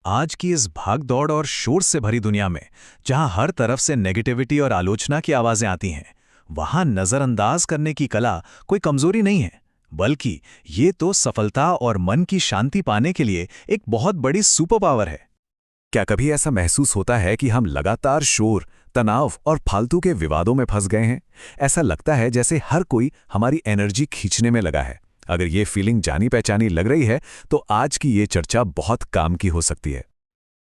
आज की इस भाग-दौड़ और शोर से भरी दुनिया में, जहां हर तरफ से नेगेटिविटी और आलोचना की आवाजें आती हैं, वहां नजरअंदाज करने की कला कोई कमजोरी नहीं है, बल्कि ये तो सफलता और मन की शांति पाने के लिए एक बहुत बड़ी सुपर पावर है। क्या कभी ऐसा महसूस होता है कि हम लगातार शोर, तनाव और फालतू के विवादों में फंस गए हैं? ऐसा लगता है जैसे हर कोई हमारी एनर्जी खींचने में लगा है। अगर ये फीलिंग जानी पहचानी लग रही है, तो आज की ये चर्चा बहुत काम की हो सकती है।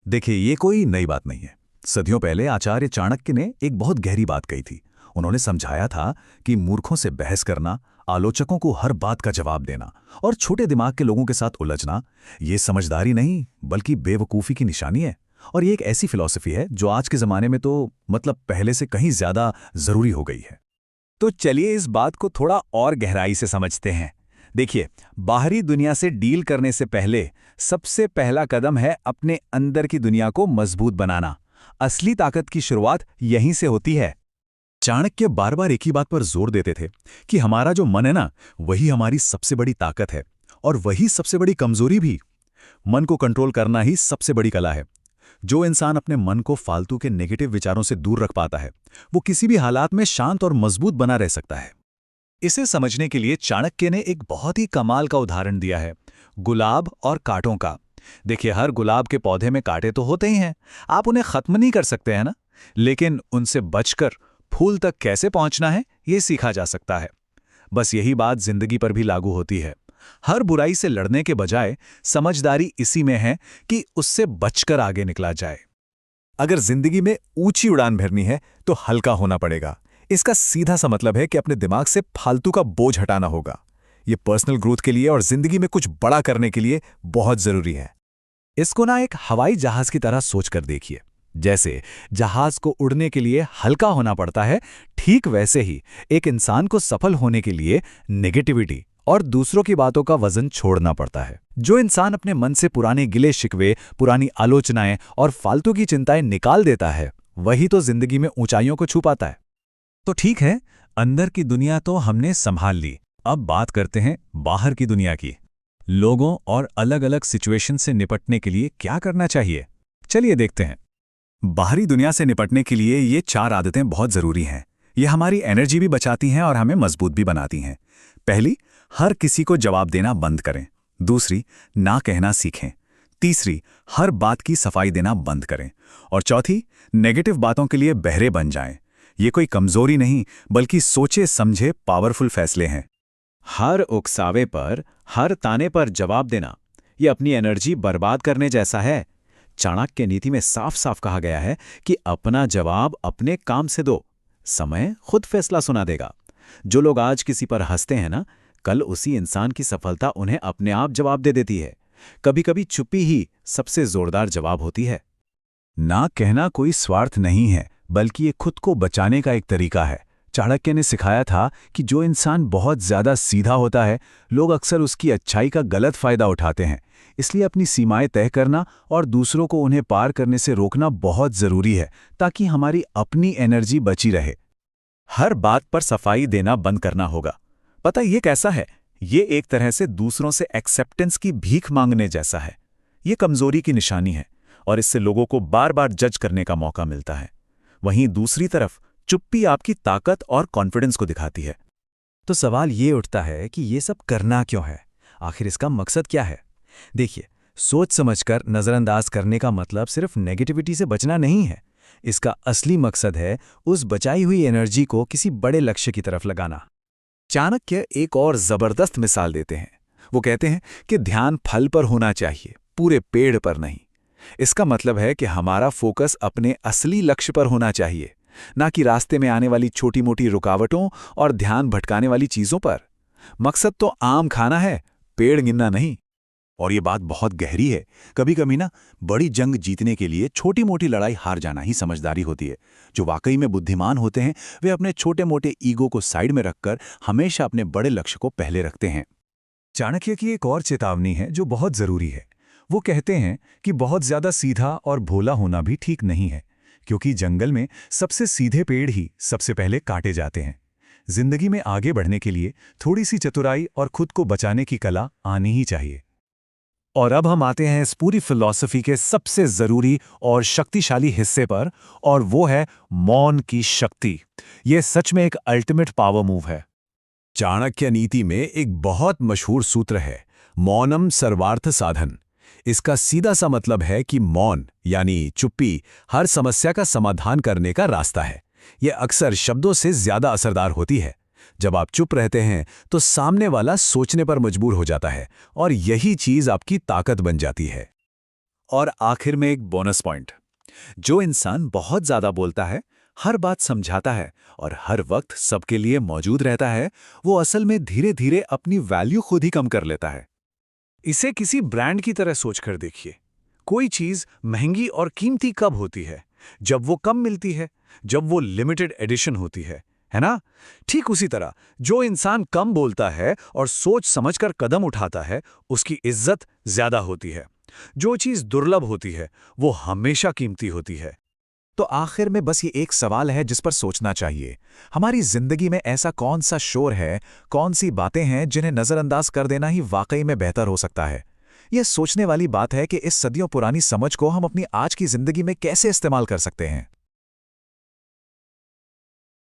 देखिए, ये कोई नई बात नहीं है। सदियों पहले आचार्य चाणक्य ने एक बहुत गहरी बात कही थी। उन्होंने समझाया था कि मूर्खों से बहस करना, आलोचकों को हर बात का जवाब देना और छोटे दिमाग के लोगों के साथ उलझना, ये समझदारी नहीं बल्कि बेवकूफ़ी की निशानी है। और ये एक ऐसी फिलॉसफी है जो आज के ज़माने में तो पहले से कहीं ज़्यादा ज़रूरी हो गई है। तो चलिए इस बात को थोड़ा और गहराई से समझते हैं। देखिए, बाहरी दुनिया से डील करने से पहले सबसे पहला कदम है अपने अंदर की दुनिया को मजबूत बनाना। असली ताकत की शुरुआत यहीं से होती है। चाणक्य बार बार एक ही बात पर जोर देते थे कि हमारा जो मन है ना, वही हमारी सबसे बड़ी ताकत है और वही सबसे बड़ी कमजोरी भी। मन को कंट्रोल करना ही सबसे बड़ी कला है। जो इंसान अपने मन को फालतू के नेगेटिव विचारों से दूर रख पाता है, वो किसी भी हालात में शांत और मजबूत बना रह सकता है। इसे समझने के लिए चाणक्य ने एक बहुत ही कमाल का उदाहरण दिया है, गुलाब और कांटों का। देखिए, हर गुलाब के पौधे में कांटे तो होते ही हैं, आप उन्हें खत्म नहीं कर सकते हैं ना, लेकिन उनसे बचकर फूल तक कैसे पहुंचना है, ये सीखा जा सकता है। बस यही बात जिंदगी पर भी लागू होती है। हर बुराई से लड़ने के बजाय समझदारी इसी में है कि उससे बचकर आगे निकला जाए। अगर जिंदगी में ऊंची उड़ान भरनी है, तो हल्का होना पड़ेगा। इसका सीधा सा मतलब है कि अपने दिमाग से फालतू का बोझ हटाना होगा। ये पर्सनल ग्रोथ के लिए और जिंदगी में कुछ बड़ा करने के लिए बहुत जरूरी है। इसको ना एक हवाई जहाज की तरह सोचकर देखिए। जैसे जहाज को उड़ने के लिए हल्का होना पड़ता है, ठीक वैसे ही एक इंसान को सफल होने के लिए नेगेटिविटी और दूसरों की बातों का वजन छोड़ना पड़ता है। जो इंसान अपने मन से पुराने गिले शिकवे, पुरानी आलोचनाएं और फालतू की चिंताएं निकाल देता है, वही तो जिंदगी में ऊंचाइयों को छू पाता है। तो ठीक है, अंदर की दुनिया तो हमने संभाल ली। अब बात करते हैं बाहर की दुनिया की। लोगों और अलग-अलग सिचुएशन से निपटने के लिए क्या करना चाहिए, चलिए देखते हैं। बाहरी दुनिया से निपटने के लिए ये 4 आदतें बहुत जरूरी हैं। ये हमारी एनर्जी भी बचाती हैं और हमें मजबूत भी बनाती हैं। पहली, हर किसी को जवाब देना बंद करें। दूसरी, ना कहना सीखें। तीसरी, हर बात की सफाई देना बंद करें। और चौथी, नेगेटिव बातों के लिए बहरे बन जाएं। ये कोई कमजोरी नहीं, बल्कि सोचे समझे पावरफुल फैसले हैं। हर उकसावे पर, हर ताने पर जवाब देना, ये अपनी एनर्जी बर्बाद करने जैसा है। चाणक्य नीति में साफ साफ कहा गया है कि अपना जवाब अपने काम से दो, समय खुद फैसला सुना देगा। जो लोग आज किसी पर हंसते हैं ना, कल उसी इंसान की सफलता उन्हें अपने आप जवाब दे देती है। कभी कभी चुप्पी ही सबसे जोरदार जवाब होती है। ना कहना कोई स्वार्थ नहीं है, बल्कि ये खुद को बचाने का एक तरीका है। चाणक्य ने सिखाया था कि जो इंसान बहुत ज्यादा सीधा होता है, लोग अक्सर उसकी अच्छाई का गलत फायदा उठाते हैं। इसलिए अपनी सीमाएं तय करना और दूसरों को उन्हें पार करने से रोकना बहुत जरूरी है, ताकि हमारी अपनी एनर्जी बची रहे। हर बात पर सफाई देना बंद करना होगा। पता ये कैसा है? ये एक तरह से दूसरों से एक्सेप्टेंस की भीख मांगने जैसा है। ये कमजोरी की निशानी है और इससे लोगों को बार बार जज करने का मौका मिलता है। वहीं दूसरी तरफ चुप्पी आपकी ताकत और कॉन्फिडेंस को दिखाती है। तो सवाल ये उठता है कि ये सब करना क्यों है? आखिर इसका मकसद क्या है? देखिए, सोच समझकर नजरअंदाज करने का मतलब सिर्फ नेगेटिविटी से बचना नहीं है। इसका असली मकसद है उस बचाई हुई एनर्जी को किसी बड़े लक्ष्य की तरफ लगाना। चाणक्य एक और जबरदस्त मिसाल देते हैं। वो कहते हैं कि ध्यान फल पर होना चाहिए, पूरे पेड़ पर नहीं। इसका मतलब है कि हमारा फोकस अपने असली लक्ष्य पर होना चाहिए, ना कि रास्ते में आने वाली छोटी मोटी रुकावटों और ध्यान भटकाने वाली चीजों पर। मकसद तो आम खाना है, पेड़ गिनना नहीं। और ये बात बहुत गहरी है। कभी कभी ना, बड़ी जंग जीतने के लिए छोटी मोटी लड़ाई हार जाना ही समझदारी होती है। जो वाकई में बुद्धिमान होते हैं, वे अपने छोटे मोटे ईगो को साइड में रखकर हमेशा अपने बड़े लक्ष्य को पहले रखते हैं। चाणक्य की एक और चेतावनी है जो बहुत जरूरी है। वो कहते हैं कि बहुत ज्यादा सीधा और भोला होना भी ठीक नहीं है, क्योंकि जंगल में सबसे सीधे पेड़ ही सबसे पहले काटे जाते हैं। जिंदगी में आगे बढ़ने के लिए थोड़ी सी चतुराई और खुद को बचाने की कला आनी ही चाहिए। और अब हम आते हैं इस पूरी फिलॉसफी के सबसे जरूरी और शक्तिशाली हिस्से पर, और वो है मौन की शक्ति। ये सच में एक अल्टीमेट पावर मूव है। चाणक्य नीति में एक बहुत मशहूर सूत्र है, मौनम सर्वार्थ साधन। इसका सीधा सा मतलब है कि मौन यानी चुप्पी हर समस्या का समाधान करने का रास्ता है। यह अक्सर शब्दों से ज्यादा असरदार होती है। जब आप चुप रहते हैं तो सामने वाला सोचने पर मजबूर हो जाता है और यही चीज आपकी ताकत बन जाती है। और आखिर में एक बोनस पॉइंट, जो इंसान बहुत ज्यादा बोलता है, हर बात समझाता है और हर वक्त सबके लिए मौजूद रहता है, वो असल में धीरे धीरे अपनी वैल्यू खुद ही कम कर लेता है। इसे किसी ब्रांड की तरह सोचकर देखिए। कोई चीज महंगी और कीमती कब होती है? जब वो कम मिलती है, जब वो लिमिटेड एडिशन होती है ना? ठीक उसी तरह जो इंसान कम बोलता है और सोच समझकर कदम उठाता है, उसकी इज्जत ज्यादा होती है। जो चीज दुर्लभ होती है वो हमेशा कीमती होती है। तो आखिर में बस ये एक सवाल है जिस पर सोचना चाहिए। हमारी जिंदगी में ऐसा कौन सा शोर है, कौन सी बातें हैं जिन्हें नज़रअंदाज कर देना ही वाकई में बेहतर हो सकता है? यह सोचने वाली बात है कि इस सदियों पुरानी समझ को हम अपनी आज की जिंदगी में कैसे इस्तेमाल कर सकते हैं।